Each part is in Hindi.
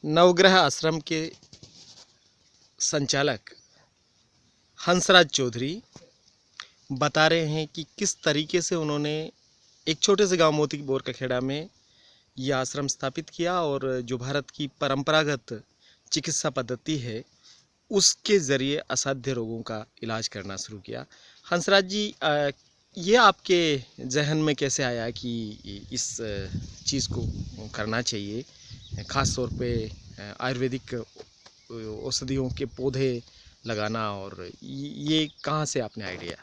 नवग्रह आश्रम के संचालक हंसराज चौधरी बता रहे हैं कि किस तरीके से उन्होंने एक छोटे से गांव मोती बोर का खेड़ा में यह आश्रम स्थापित किया और जो भारत की परंपरागत चिकित्सा पद्धति है उसके ज़रिए असाध्य रोगों का इलाज करना शुरू किया। हंसराज जी, ये आपके जहन में कैसे आया कि इस चीज़ को करना चाहिए, ख़ास तौर पे आयुर्वेदिक औषधियों के पौधे लगाना, और ये कहाँ से आपने आइडिया?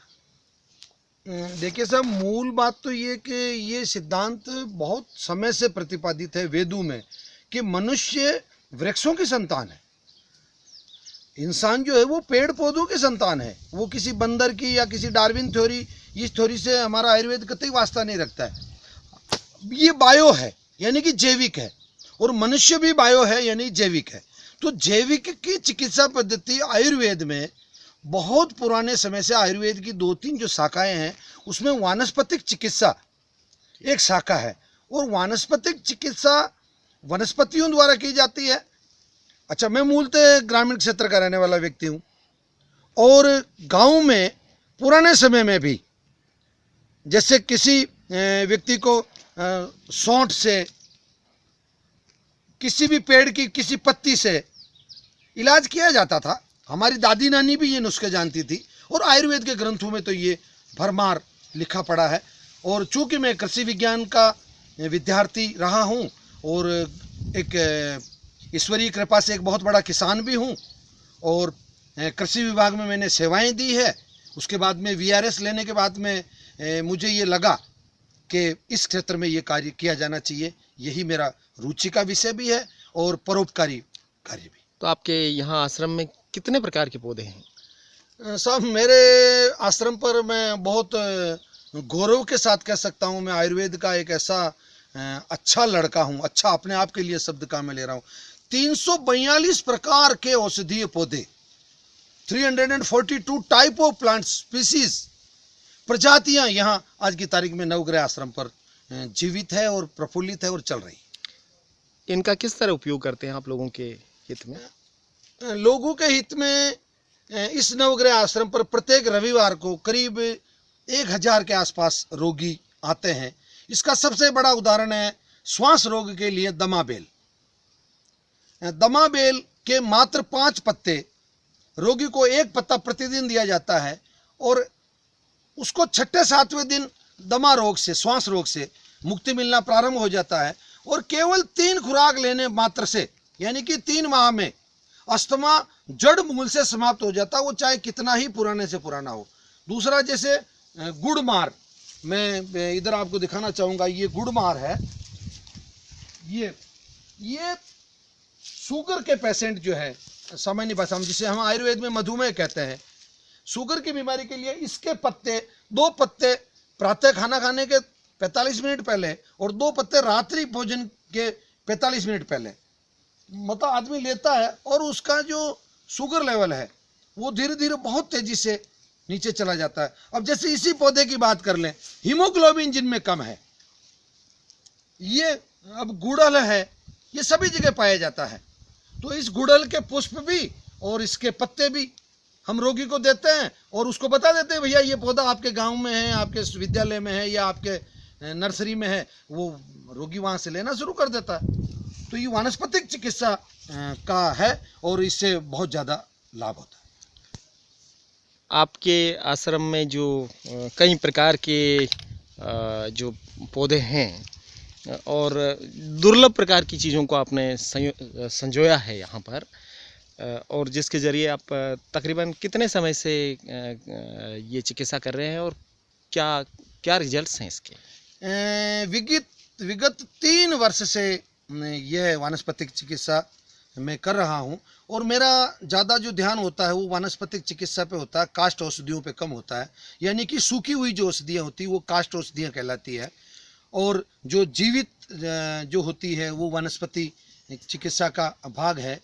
देखिए साहब, मूल बात तो ये कि ये सिद्धांत बहुत समय से प्रतिपादित है वेदों में कि मनुष्य वृक्षों की संतान है। इंसान जो है वो पेड़ पौधों की संतान है। वो किसी बंदर की या किसी डार्विन थ्योरी, इस थ्योरी से हमारा आयुर्वेद कतई वास्ता नहीं रखता है। ये बायो है यानी कि जैविक है, और मनुष्य भी बायो है यानी जैविक है। तो जैविक की चिकित्सा पद्धति आयुर्वेद में बहुत पुराने समय से, आयुर्वेद की 2-3 जो शाखाएं हैं उसमें वानस्पतिक चिकित्सा एक शाखा है, और वानस्पतिक चिकित्सा वनस्पतियों द्वारा की जाती है। अच्छा, मैं मूलतः ग्रामीण क्षेत्र का रहने वाला व्यक्ति हूँ, और गांव में पुराने समय में भी जैसे किसी व्यक्ति को सौंठ से, किसी भी पेड़ की किसी पत्ती से इलाज किया जाता था। हमारी दादी नानी भी ये नुस्खे जानती थी, और आयुर्वेद के ग्रंथों में तो ये भरमार लिखा पड़ा है। और चूँकि मैं कृषि विज्ञान का विद्यार्थी रहा हूँ और एक ईश्वरीय कृपा से एक बहुत बड़ा किसान भी हूँ, और कृषि विभाग में मैंने सेवाएं दी है। उसके बाद में VRS लेने के बाद में मुझे ये लगा कि इस क्षेत्र में ये कार्य किया जाना चाहिए। यही मेरा रुचि का विषय भी है और परोपकारी कार्य भी। तो आपके यहाँ आश्रम में कितने प्रकार के पौधे हैं? साहब, मेरे आश्रम पर मैं बहुत गौरव के साथ कह सकता हूँ, मैं आयुर्वेद का एक ऐसा अच्छा लड़का हूँ। अच्छा अपने आप के लिए शब्द का मैं ले रहा हूँ। 342 प्रकार के औषधीय पौधे, 342 टाइप ऑफ प्लांट स्पीसीज, प्रजातियां यहाँ आज की तारीख में नवग्रह आश्रम पर जीवित है और प्रफुल्लित है और चल रही। इनका किस तरह उपयोग करते हैं आप लोगों के हित में? लोगों के हित में इस नवग्रह आश्रम पर प्रत्येक रविवार को करीब 1000 के आसपास रोगी आते हैं। इसका सबसे बड़ा उदाहरण है श्वास रोग के लिए दमाबेल। दमाबेल के मात्र 5 पत्ते, रोगी को 1 पत्ता प्रतिदिन दिया जाता है, और उसको 6-7वें दिन दमा रोग से, श्वास रोग से मुक्ति मिलना प्रारंभ हो जाता है। और केवल 3 खुराक लेने मात्र से, यानी कि 3 माह में अस्थमा जड़ मूल से समाप्त हो जाता है, वो चाहे कितना ही पुराने से पुराना हो। दूसरा, जैसे गुड़मार, मैं इधर आपको दिखाना चाहूँगा। ये गुड़मार है। ये शुगर के पेशेंट जो है, सामान्य भाषा में जिसे हम आयुर्वेद में मधुमेह कहते हैं, शुगर की बीमारी के लिए इसके पत्ते, 2 पत्ते प्रातः खाना खाने के 45 मिनट पहले और 2 पत्ते रात्रि भोजन के 45 मिनट पहले मतलब आदमी लेता है, और उसका जो शुगर लेवल है वो धीरे धीरे बहुत तेजी से नीचे चला जाता है। अब जैसे इसी पौधे की बात कर लें, हीमोग्लोबिन जिनमें कम है, ये अब गुड़हल है, ये सभी जगह पाया जाता है। तो इस गुड़हल के पुष्प भी और इसके पत्ते भी हम रोगी को देते हैं, और उसको बता देते हैं, भैया ये पौधा आपके गांव में है, आपके विद्यालय में है या आपके नर्सरी में है। वो रोगी वहां से लेना शुरू कर देता है। तो ये वानस्पतिक चिकित्सा का है, और इससे बहुत ज़्यादा लाभ होता है। आपके आश्रम में जो कई प्रकार के जो पौधे हैं और दुर्लभ प्रकार की चीज़ों को आपने संजोया है यहाँ पर, और जिसके ज़रिए आप तकरीबन कितने समय से ये चिकित्सा कर रहे हैं, और क्या क्या रिजल्ट्स हैं इसके? विगत 3 वर्ष से यह वानस्पतिक चिकित्सा मैं कर रहा हूँ, और मेरा ज़्यादा जो ध्यान होता है वो वानस्पतिक चिकित्सा पे होता है, काष्ठ औषधियों पे कम होता है। यानी कि सूखी हुई जो औषधियाँ होती है वो काष्ठ औषधियाँ कहलाती है, और जो जीवित जो होती है वो वनस्पति चिकित्सा का भाग है।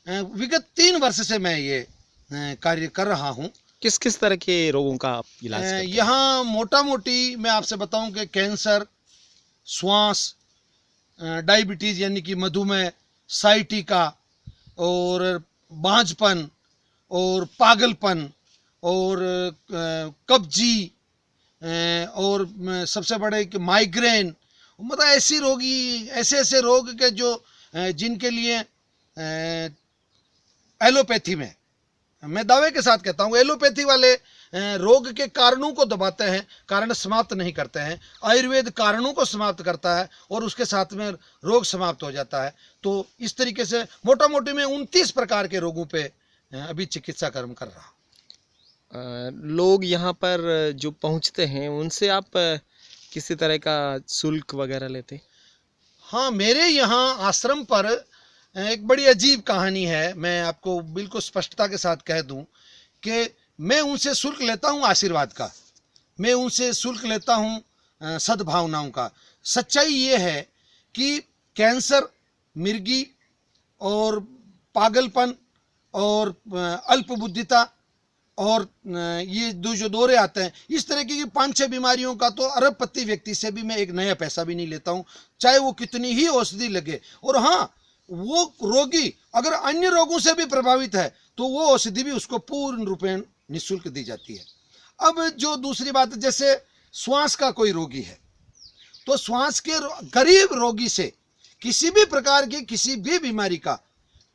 विगत 3 वर्ष से मैं ये कार्य कर रहा हूँ। किस किस तरह के रोगों का आप इलाज करते हैं? यहाँ मोटा मोटी मैं आपसे बताऊं कि कैंसर, श्वास, डायबिटीज़ यानी कि मधुमेह, साइटिका और बांझपन और पागलपन और कब्जी और सबसे बड़े कि माइग्रेन, मतलब ऐसी रोगी, ऐसे ऐसे रोग के जो जिनके लिए एलोपैथी में, मैं दावे के साथ कहता हूँ, एलोपैथी वाले रोग के कारणों को दबाते हैं, कारण समाप्त नहीं करते हैं। आयुर्वेद कारणों को समाप्त करता है और उसके साथ में रोग समाप्त हो जाता है। तो इस तरीके से मोटा मोटी में 29 प्रकार के रोगों पे अभी चिकित्सा कर्म कर रहा हूँ। लोग यहाँ पर जो पहुँचते हैं उनसे आप किसी तरह का शुल्क वगैरह लेते? हाँ, मेरे यहाँ आश्रम पर एक बड़ी अजीब कहानी है। मैं आपको बिल्कुल स्पष्टता के साथ कह दूं कि मैं उनसे शुल्क लेता हूं आशीर्वाद का, मैं उनसे शुल्क लेता हूं सद्भावनाओं का। सच्चाई ये है कि कैंसर, मिर्गी और पागलपन और अल्पबुद्धिता और ये जो दौरे आते हैं, इस तरह की 5-6 बीमारियों का तो अरबपति व्यक्ति से भी मैं एक नया पैसा भी नहीं लेता हूं, चाहे वो कितनी ही औषधि लगे। और हाँ, वो रोगी अगर अन्य रोगों से भी प्रभावित है तो वो औषधि भी उसको पूर्ण रूपेण निःशुल्क दी जाती है। अब जो दूसरी बात, जैसे श्वास का कोई रोगी है तो श्वास के गरीब रोगी से किसी भी प्रकार की किसी भी बीमारी का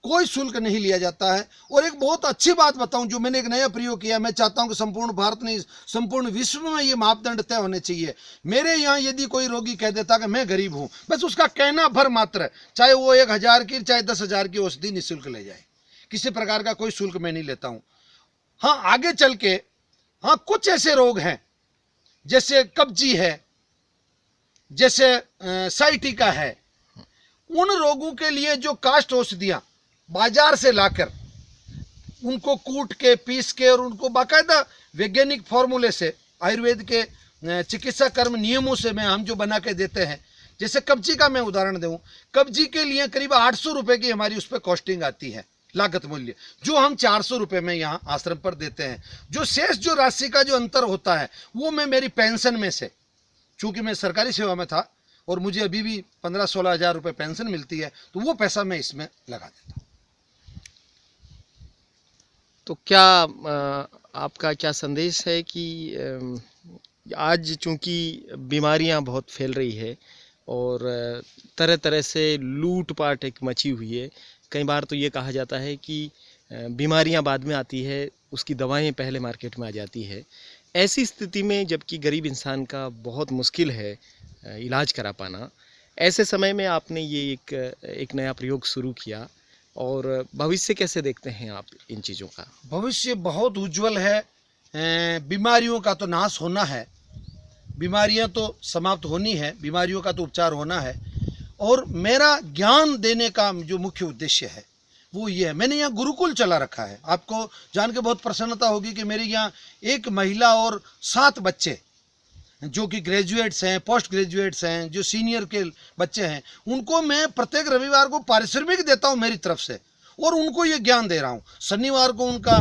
कोई शुल्क नहीं लिया जाता है। और एक बहुत अच्छी बात बताऊं, जो मैंने एक नया प्रयोग किया, मैं चाहता हूं कि संपूर्ण भारत नहीं, संपूर्ण विश्व में ये मापदंड तय होने चाहिए। मेरे यहाँ यदि कोई रोगी कह देता कि मैं गरीब हूं, बस उसका कहना भर मात्र, चाहे वो 1,000 की चाहे 10,000 की औषधि निःशुल्क ले जाए, किसी प्रकार का कोई शुल्क मैं नहीं लेता हूं। हाँ, आगे चल के हाँ कुछ ऐसे रोग हैं जैसे कब्जी है, जैसे साइटिका है, उन रोगों के लिए जो कास्ट औषधियां बाजार से लाकर उनको कूट के पीस के और उनको बाकायदा वैज्ञानिक फॉर्मूले से आयुर्वेद के चिकित्सा कर्म नियमों से में हम जो बना के देते हैं, जैसे कब्जी का मैं उदाहरण दूं, कब्जी के लिए करीब 800 रुपए की हमारी उस पर कॉस्टिंग आती है, लागत मूल्य, जो हम 400 रुपए में यहाँ आश्रम पर देते हैं। जो शेष जो राशि का जो अंतर होता है वो मैं मेरी पेंशन में से, चूंकि मैं सरकारी सेवा में था और मुझे अभी भी 15-16 हज़ार रुपये पेंशन मिलती है, तो वो पैसा मैं इसमें लगा देता हूँ। तो क्या आपका क्या संदेश है कि आज चूंकि बीमारियां बहुत फैल रही है और तरह तरह से लूट पाट एक मची हुई है, कई बार तो ये कहा जाता है कि बीमारियां बाद में आती है, उसकी दवाएं पहले मार्केट में आ जाती है। ऐसी स्थिति में जबकि गरीब इंसान का बहुत मुश्किल है इलाज करा पाना, ऐसे समय में आपने ये एक नया प्रयोग शुरू किया, और भविष्य कैसे देखते हैं आप इन चीज़ों का? भविष्य बहुत उज्जवल है। बीमारियों का तो नाश होना है, बीमारियां तो समाप्त होनी है, बीमारियों का तो उपचार होना है। और मेरा ज्ञान देने का जो मुख्य उद्देश्य है वो ये है, मैंने यहाँ गुरुकुल चला रखा है। आपको जान के बहुत प्रसन्नता होगी कि मेरे यहाँ एक महिला और 7 बच्चे जो कि ग्रेजुएट्स हैं, पोस्ट ग्रेजुएट्स हैं, जो सीनियर के बच्चे हैं, उनको मैं प्रत्येक रविवार को पारिश्रमिक देता हूँ मेरी तरफ से, और उनको ये ज्ञान दे रहा हूँ। शनिवार को उनका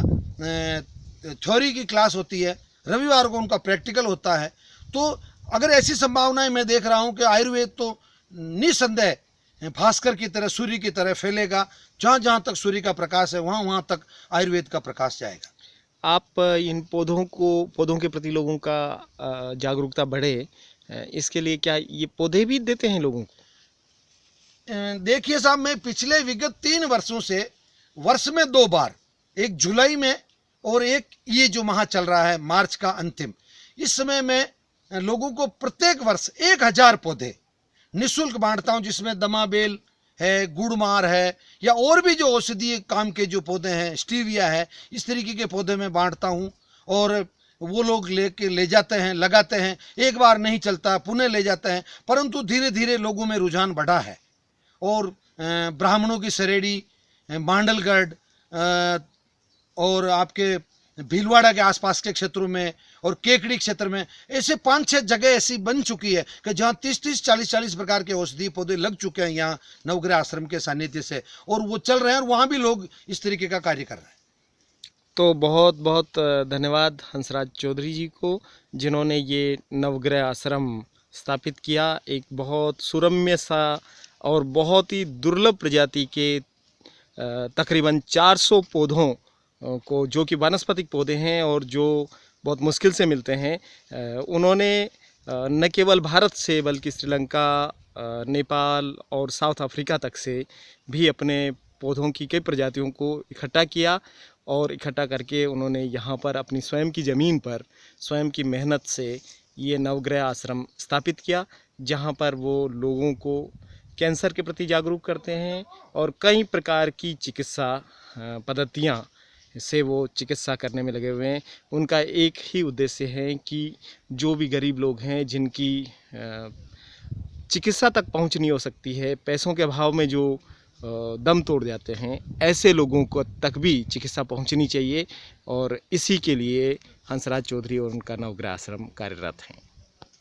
थ्योरी की क्लास होती है, रविवार को उनका प्रैक्टिकल होता है। तो अगर ऐसी संभावनाएं मैं देख रहा हूँ कि आयुर्वेद तो निसंदेह भास्कर की तरह, सूर्य की तरह फैलेगा। जहाँ जहाँ तक सूर्य का प्रकाश है वहाँ वहाँ तक आयुर्वेद का प्रकाश जाएगा। आप इन पौधों के प्रति लोगों का जागरूकता बढ़े, इसके लिए क्या ये पौधे भी देते हैं लोगों को? देखिए साहब, मैं पिछले विगत 3 वर्षों से वर्ष में 2 बार, एक जुलाई में और एक ये जो माह चल रहा है मार्च का अंतिम, इस समय मैं लोगों को प्रत्येक वर्ष 1000 पौधे निःशुल्क बांटता हूं, जिसमें दमाबेल है, गुड़मार है, या और भी जो औषधीय काम के जो पौधे हैं, स्टीविया है, इस तरीके के पौधे मैं बांटता हूं। और वो लोग ले जाते हैं, लगाते हैं, एक बार नहीं चलता, पुनः ले जाते हैं, परंतु धीरे धीरे लोगों में रुझान बढ़ा है। और ब्राह्मणों की सरेडी, मांडलगढ़ और आपके भीलवाड़ा के आसपास के क्षेत्रों में और केकड़ी क्षेत्र में ऐसे 5-6 जगह ऐसी बन चुकी है कि जहाँ 30-30, 40-40 प्रकार के औषधीय पौधे लग चुके हैं यहाँ नवग्रह आश्रम के सानिध्य से, और वो चल रहे हैं और वहाँ भी लोग इस तरीके का कार्य कर रहे हैं। तो बहुत बहुत धन्यवाद हंसराज चौधरी जी को, जिन्होंने ये नवग्रह आश्रम स्थापित किया। एक बहुत सुरम्य सा और बहुत ही दुर्लभ प्रजाति के तकरीबन 400 पौधों को, जो कि वानस्पतिक पौधे हैं और जो बहुत मुश्किल से मिलते हैं, उन्होंने न केवल भारत से बल्कि श्रीलंका, नेपाल और साउथ अफ्रीका तक से भी अपने पौधों की कई प्रजातियों को इकट्ठा किया और इकट्ठा करके उन्होंने यहाँ पर अपनी स्वयं की ज़मीन पर स्वयं की मेहनत से ये नवग्रह आश्रम स्थापित किया, जहाँ पर वो लोगों को कैंसर के प्रति जागरूक करते हैं और कई प्रकार की चिकित्सा पद्धतियाँ से वो चिकित्सा करने में लगे हुए हैं। उनका एक ही उद्देश्य है कि जो भी गरीब लोग हैं, जिनकी चिकित्सा तक पहुंच नहीं हो सकती है, पैसों के अभाव में जो दम तोड़ जाते हैं, ऐसे लोगों को तक भी चिकित्सा पहुंचनी चाहिए और इसी के लिए हंसराज चौधरी और उनका नवग्रह आश्रम कार्यरत हैं।